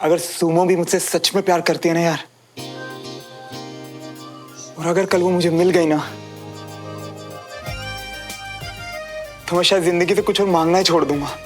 अगर सुमो भी मुझसे सच में प्यार करती है ना यार, और अगर कल वो मुझे मिल गई ना, तो मैं शायद जिंदगी से कुछ और मांगना ही छोड़ दूंगा।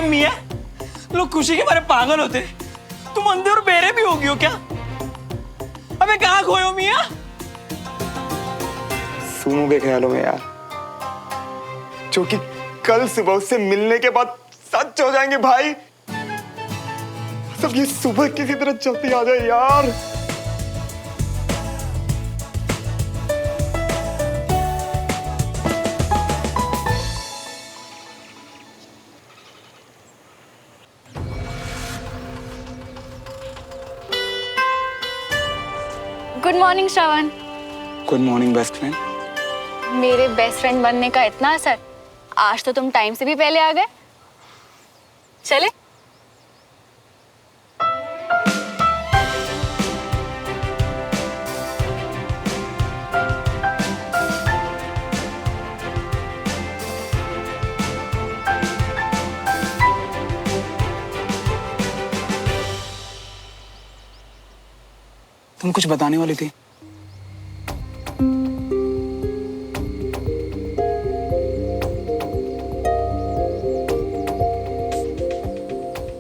मियां, लोग खुशी के मारे पागल होते, तुम अंधे और बेरे भी होगी हो क्या? अबे कहाँ खोए हो मियां? सुमो के ख्यालों में यार, जो कि कल सुबह उससे मिलने के बाद सच हो जाएंगे भाई। सब ये सुबह किसी तरह जल्दी आ जाए यार। Good morning Shravan. Good morning best friend. मेरे बेस्ट फ्रेंड बनने का इतना असर, आज तो तुम टाइम से भी पहले आ गए। चले? तुम कुछ बताने वाली थी।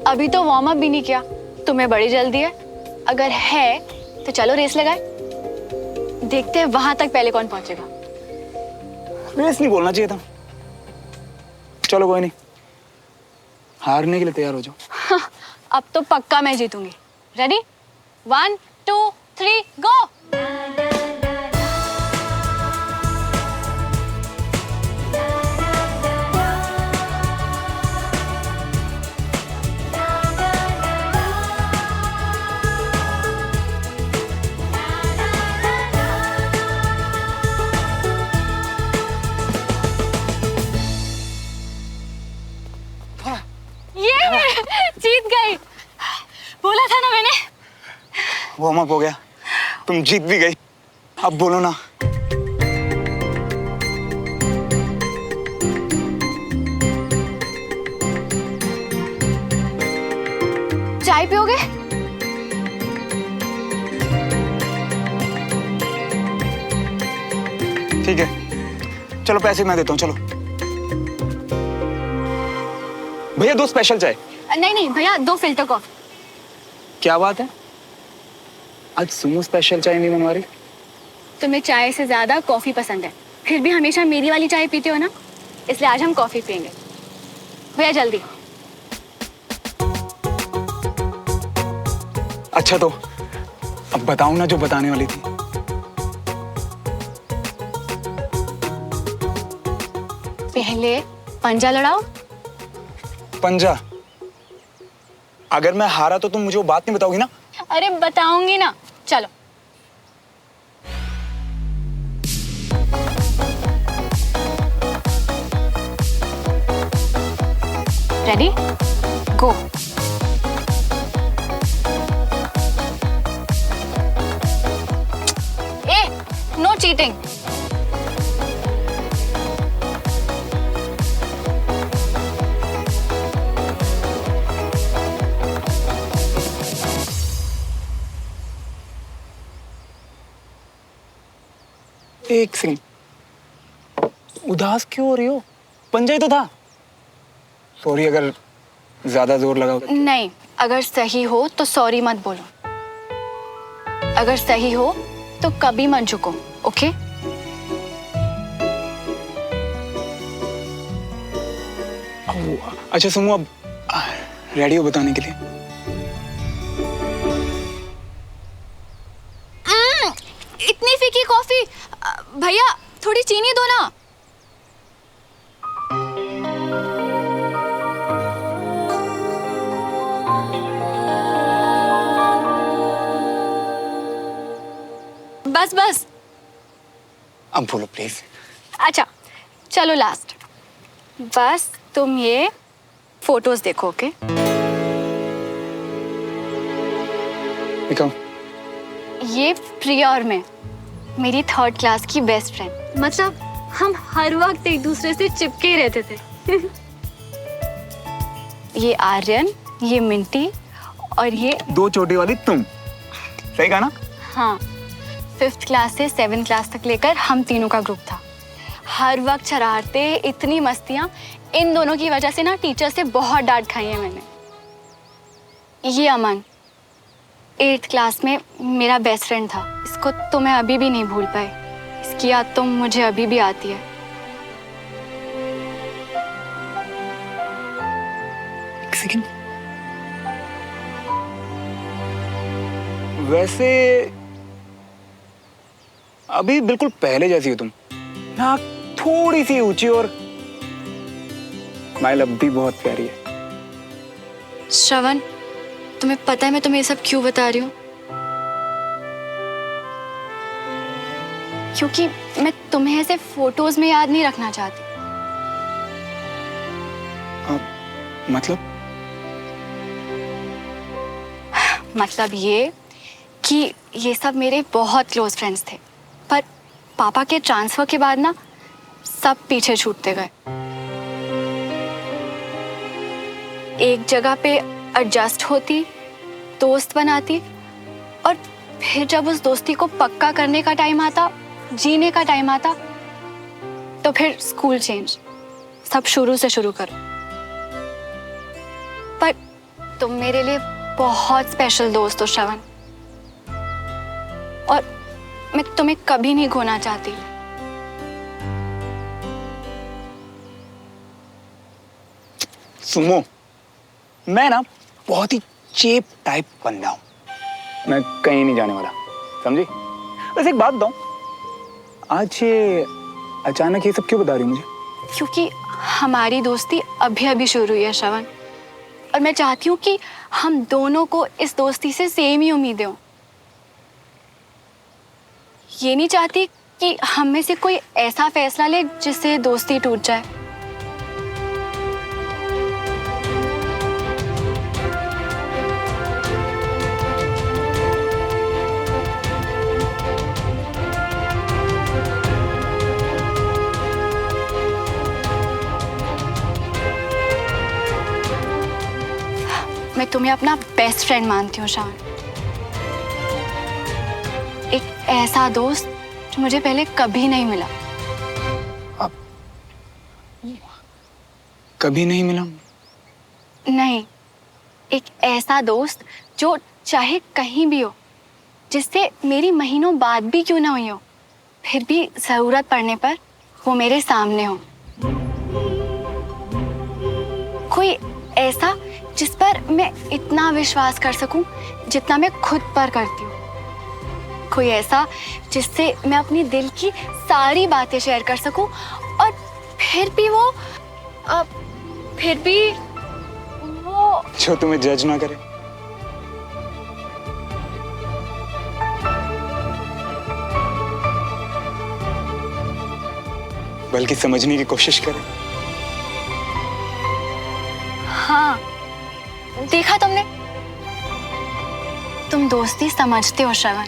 अभी तो वार्म अप भी नहीं किया, तुम्हें बड़ी जल्दी है। अगर है तो चलो रेस लगाए, देखते हैं वहां तक पहले कौन पहुंचेगा। रेस नहीं बोलना चाहिए था। चलो कोई नहीं, हारने के लिए तैयार हो जाओ। अब तो पक्का मैं जीतूंगी। रेडी? 1 2 3 गो। जीत गई। बोला था ना मैंने। वार्म अप हो गया, तुम जीत भी गई। अब बोलो ना। चाय पियोगे? ठीक है, चलो पैसे मैं देता हूँ, चलो। भैया 2 स्पेशल चाय। नहीं नहीं भैया, 2 फिल्टर कॉफी। क्या बात है, आज सुमो स्पेशल चाय नहीं बनवा रही? तुम्हें चाय से ज्यादा कॉफी पसंद है, फिर भी हमेशा मेरी वाली चाय पीते हो ना, इसलिए आज हम कॉफी पियेंगे। भैया जल्दी। अच्छा तो अब बताऊं ना जो बताने वाली थी। पहले पंजा लड़ाओ। पंजा? अगर मैं हारा तो तुम मुझे वो बात नहीं बताओगी ना? अरे बताऊंगी ना, चलो। रेडी, गो। ए, नो चीटिंग। एक सेकंड, उदास क्यों हो रही हो? पंजा ही तो था। सॉरी अगर ज्यादा जोर लगा। नहीं, अगर सही हो तो सॉरी मत बोलो, अगर सही हो तो कभी मत झुको, ओके? अच्छा सुमो, अब रेडी हो बताने के लिए? इतनी फीकी कॉफी, भैया थोड़ी चीनी दो ना। बस बस। अब बोलो प्लीज। अच्छा चलो लास्ट, बस तुम ये फोटोज देखो, ओके? दिखाओ। ये प्रिया और मैं, मेरी 3rd क्लास की बेस्ट फ्रेंड। मतलब हम हर वक्त एक दूसरे से चिपके ही रहते थे। ये आर्यन, ये मिंटी और ये 2 छोटी वाली तुम। सही कहा ना? हाँ, 5th क्लास से 7th क्लास तक लेकर हम तीनों का ग्रुप था। हर वक्त शरारते, इतनी मस्तियाँ। इन दोनों की वजह से ना टीचर से बहुत डांट खाई है मैंने। ये अमन 8th क्लास में मेरा बेस्ट फ्रेंड था। इसको तो मैं अभी भी नहीं भूल पाई। इसकी याद तो मुझे अभी भी आती है। एक सेकंड, वैसे अभी बिल्कुल पहले जैसी हो तुम। नाक थोड़ी सी ऊंची और स्माइल अब भी बहुत प्यारी है। श्रवण, तुम्हें पता है मैं तुम्हें ये सब क्यों बता रही हूँ? क्योंकि मैं तुम्हें ऐसे फोटोज में याद नहीं रखना चाहती। मतलब ये कि ये सब मेरे बहुत क्लोज फ्रेंड्स थे, पर पापा के ट्रांसफर के बाद ना सब पीछे छूटते गए। एक जगह पे एडजस्ट होती, दोस्त बनाती, और फिर जब उस दोस्ती को पक्का करने का टाइम आता, जीने का टाइम आता, तो फिर स्कूल चेंज, सब शुरू से शुरू करो। पर तुम मेरे लिए बहुत स्पेशल दोस्त हो श्रवण, और मैं तुम्हें कभी नहीं खोना चाहती। सुमो, मैं ना बहुत ही चेप टाइप बंदा हूं। मैं कहीं नहीं जाने वाला, समझी? बस एक बात बताऊं, आज ये अचानक ये सब क्यों बता रही हो मुझे? क्योंकि हमारी दोस्ती अभी अभी शुरू हुई है श्रवण, और मैं चाहती हूँ कि हम दोनों को इस दोस्ती से सेम ही उम्मीदें हों। ये नहीं चाहती कि हम में से कोई ऐसा फैसला ले जिससे दोस्ती टूट जाए। मैं तुम्हें अपना बेस्ट फ्रेंड मानती हूँ श्रावण। एक ऐसा दोस्त जो मुझे पहले कभी नहीं मिला। अब कभी नहीं मिला? नहीं, एक ऐसा दोस्त जो चाहे कहीं भी हो, जिससे मेरी महीनों बात भी क्यों ना हुई हो, फिर भी जरूरत पड़ने पर वो मेरे सामने हो। कोई ऐसा जिस पर मैं इतना विश्वास कर सकूं जितना मैं खुद पर करती हूँ। कोई ऐसा जिससे मैं अपनी दिल की सारी बातें शेयर कर सकूं और फिर भी वो जो तुम्हें जज ना करे। बल्कि समझने की कोशिश करे। हाँ, देखा तुमने, तुम दोस्ती समझते हो श्रवण,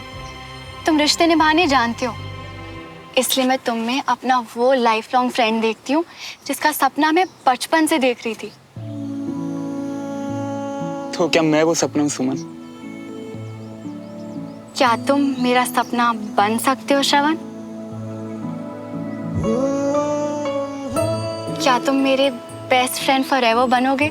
तुम रिश्ते निभाने जानते हो। इसलिए मैं तुम में अपना वो लाइफ लॉन्ग फ्रेंड देखती हूँ जिसका सपना मैं बचपन से देख रही थी। तो क्या मैं वो सपना हूं सुमन? क्या तुम मेरा सपना बन सकते हो श्रवण? क्या तुम मेरे बेस्ट फ्रेंड फॉरएवर बनोगे?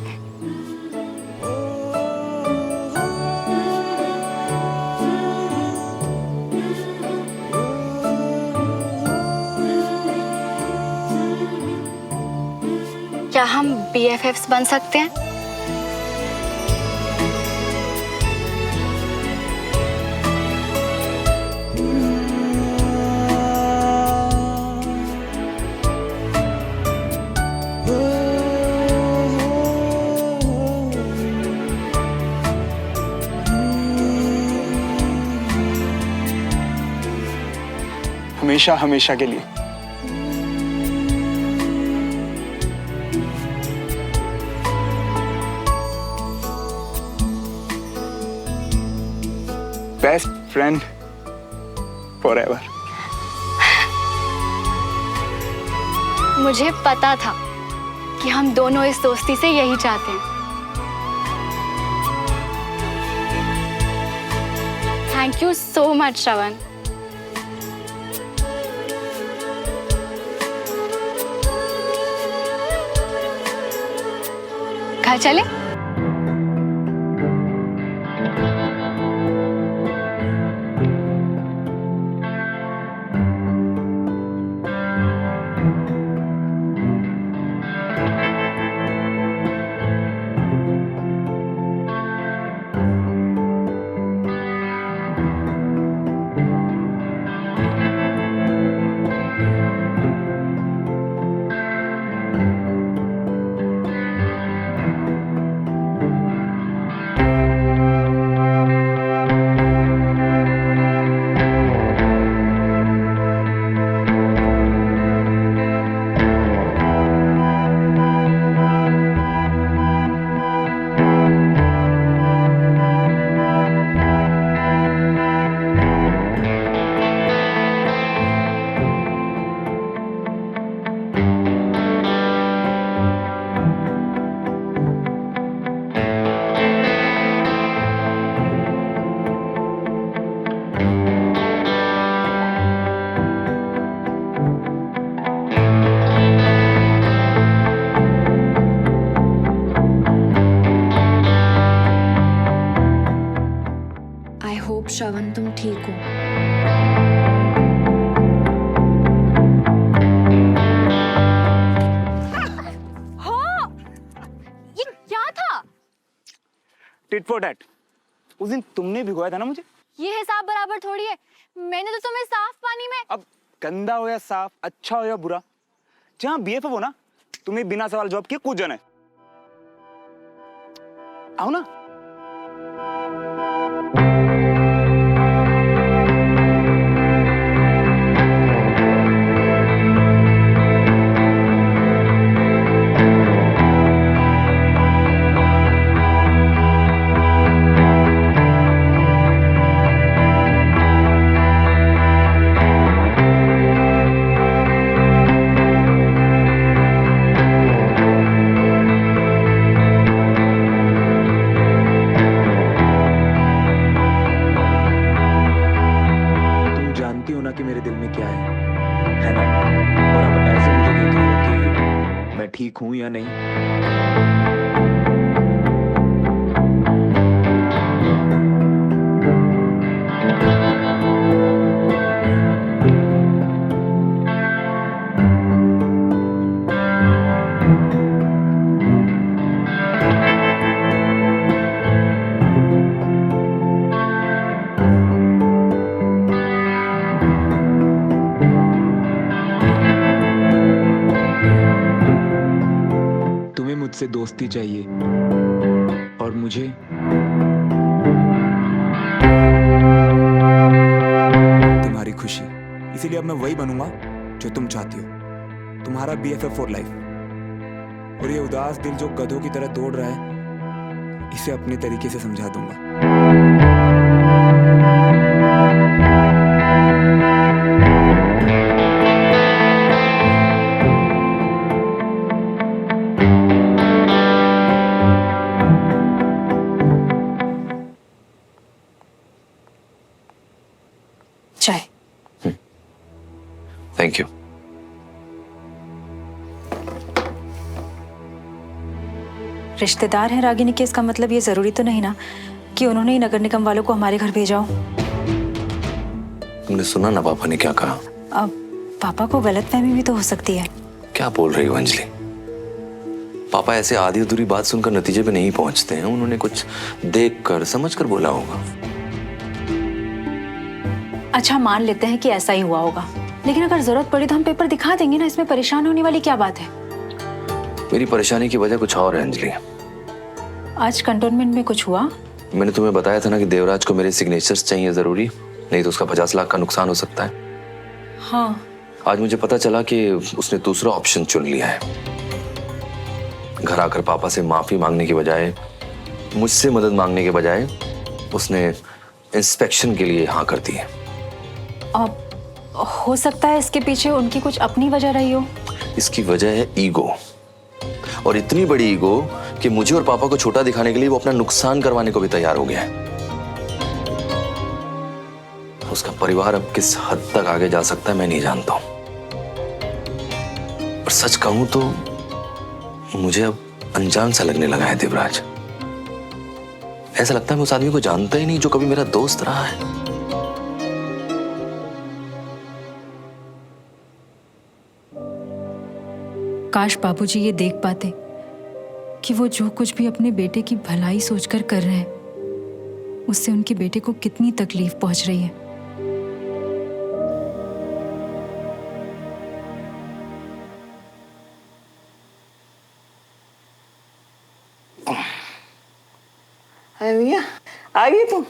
क्या हम BFFs बन सकते हैं? हमेशा हमेशा के लिए। Best friend forever. मुझे पता था कि हम दोनों इस दोस्ती से यही चाहते हैं। थैंक यू सो मच श्रवण। घर चले? श्रवण तुम ठीक हो? ये क्या था? Tit for tat. उस दिन तुमने भिगोया था ना मुझे। ये हिसाब बराबर थोड़ी है। मैंने तो तुम्हें साफ पानी में। अब गंदा हो या साफ, अच्छा हो या बुरा, जहां BFF हो ना, तुम्हें बिना सवाल जवाब किए कूद जाना है। आओ ना। ठीक हूं या नहीं। तुम्हें मुझसे दोस्ती चाहिए और मुझे तुम्हारी खुशी। इसीलिए अब मैं वही बनूंगा जो तुम चाहती हो, तुम्हारा BFF फॉर लाइफ। और ये उदास दिल जो गधों की तरह दौड़ रहा है, इसे अपने तरीके से समझा दूंगा। चाय। Thank you. रिश्तेदार हैं रागिनी के, इसका मतलब ये जरूरी तो नहीं ना कि उन्होंने ही नगर निगम वालों को हमारे घर भेजा हो। तुमने सुना ना पापा ने क्या कहा? अब पापा को गलतफहमी भी तो हो सकती है। क्या बोल रही हो अंजलि? पापा ऐसे आधी अधूरी बात सुनकर नतीजे पे नहीं पहुंचते हैं। उन्होंने कुछ देख कर समझ कर बोला होगा। अच्छा, मान लेते हैं कि ऐसा ही हुआ होगा, लेकिन अगर जरूरत पड़ी तो हम पेपर दिखा देंगे ना। इसमें परेशान होने वाली क्या बात है? मेरी परेशानी की वजह कुछ और है अंजलि। आज कंटोनमेंट में कुछ हुआ? मैंने तुम्हें बताया था ना कि देवराज को मेरे सिग्नेचर्स चाहिए जरूरी, नहीं तो उसका 50 लाख का नुकसान हो सकता है। हाँ। आज मुझे पता चला कि उसने दूसरा ऑप्शन चुन लिया है। घर आकर पापा से माफी मांगने की बजाय, मुझसे मदद मांगने के बजाय, उसने इंस्पेक्शन के लिए हाँ कर दी है। अब हो सकता है इसके पीछे उनकी कुछ अपनी वजह रही हो। इसकी वजह है ईगो, और इतनी बड़ी ईगो कि मुझे और पापा को छोटा दिखाने के लिए वो अपना नुकसान करवाने को भी तैयार हो गया है। उसका परिवार अब किस हद तक आगे जा सकता है मैं नहीं जानता हूं, और सच कहूं तो मुझे अब अनजान सा लगने लगा है देवराज। ऐसा लगता है मैं उस आदमी को जानता ही नहीं जो कभी मेरा दोस्त रहा है। काश बाबूजी ये देख पाते कि वो जो कुछ भी अपने बेटे की भलाई सोचकर कर रहे हैं, उससे उनके बेटे को कितनी तकलीफ पहुंच रही है। अरे भैया, आ गई तुम?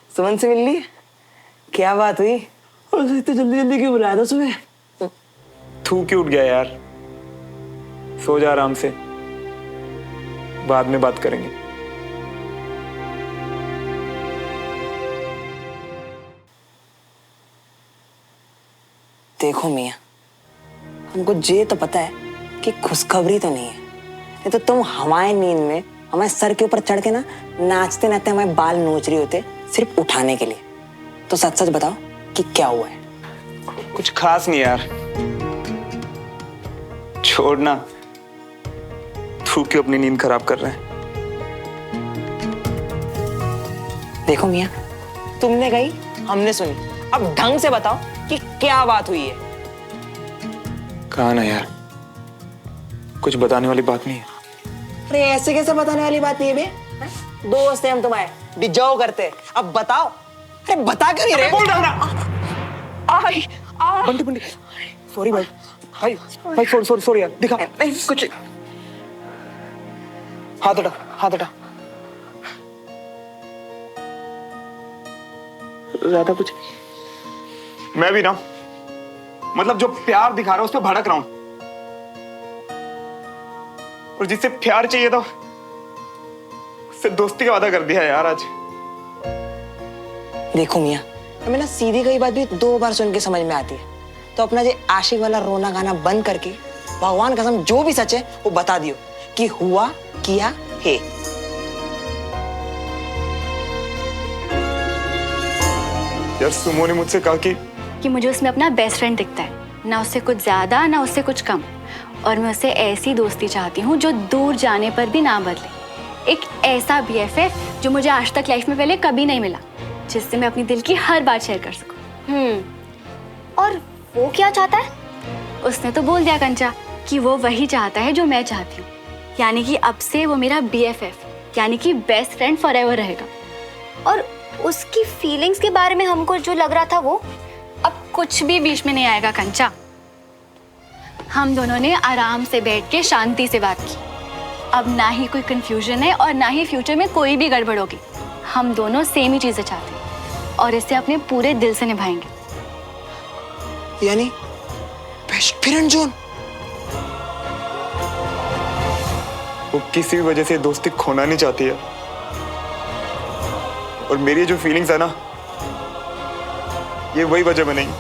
सुमन से मिल ली? क्या बात हुई? और इतनी जल्दी जल्दी क्यों बुलाया था सुबह? थूक के उठ गया यार। सो जा आराम से, बाद में बात करेंगे। देखो मियां, हमको ये तो पता है कि खुशखबरी तो नहीं है, नहीं तो तुम हमारे नींद में हमारे सर के ऊपर चढ़ के ना नाचते नाचते हमारे बाल नोच रही होते सिर्फ उठाने के लिए। तो सच सच बताओ कि क्या हुआ है? कुछ खास नहीं यार, छोड़ना। थूक के अपनी नींद खराब कर रहे हैं। देखो मियां, तुमने कही, हमने सुनी, अब ढंग से बताओ कि क्या बात हुई है। कहा ना यार, कुछ बताने वाली बात नहीं है। अरे ऐसे कैसे बताने वाली बात नहीं है बे? हैं? दोस्त हैं हम तुम्हारे, डिजाओ करते। अब बताओ। अरे बता क्यों नहीं रहे? बोल रहा हूं ना। आई आ बंटी बंटी, सॉरी भाई। भाई भाई सॉरी सॉरी सॉरी यार, दिखा। नहीं कुछ। हाथ हटा, हाथ हटा। ज्यादा कुछ मैं भी ना, मतलब जो प्यार दिखा रहा हूं उस पर भड़क रहा हूं, और जिससे प्यार चाहिए था उससे दोस्ती का वादा कर दिया यार आज। देखो मियां, हमें ना सीधी कई बात भी 2 बार सुन के समझ में आती है, तो अपना ये आशिक वाला रोना गाना बंद करके भगवान कसम जो भी सच है वो बता दियो कि हुआ किया है। यार सुमो ने मुझसे कहा कि मुझे उसमें अपना बेस्ट फ्रेंड दिखता है, ना उससे कुछ ज्यादा ना उससे कुछ कम। और मैं उससे ऐसी दोस्ती चाहती हूँ जो दूर जाने पर भी ना बदले। एक ऐसा BFF जो मुझे आज तक लाइफ में पहले कभी नहीं मिला, जिससे मैं अपनी दिल की हर बात शेयर कर सकूँ। और वो क्या चाहता है? उसने तो बोल दिया कंचा कि वो वही चाहता है जो मैं चाहती हूँ, यानी कि अब से वो मेरा BFF यानी कि बेस्ट फ्रेंड फॉरएवर रहेगा। और उसकी फीलिंग्स के बारे में हमको जो लग रहा था वो? अब कुछ भी बीच में नहीं आएगा कंचा। हम दोनों ने आराम से बैठ के शांति से बात की। अब ना ही कोई कंफ्यूजन है और ना ही फ्यूचर में कोई भी गड़बड़ होगी। हम दोनों सेम ही चीजें चाहते हैं और इसे अपने पूरे दिल से निभाएंगे। यानी बेस्ट फ्रेंड जोन। वो किसी भी वजह से दोस्ती खोना नहीं चाहती है, और मेरी जो फीलिंग्स है ना, ये वही वजह बनेगी।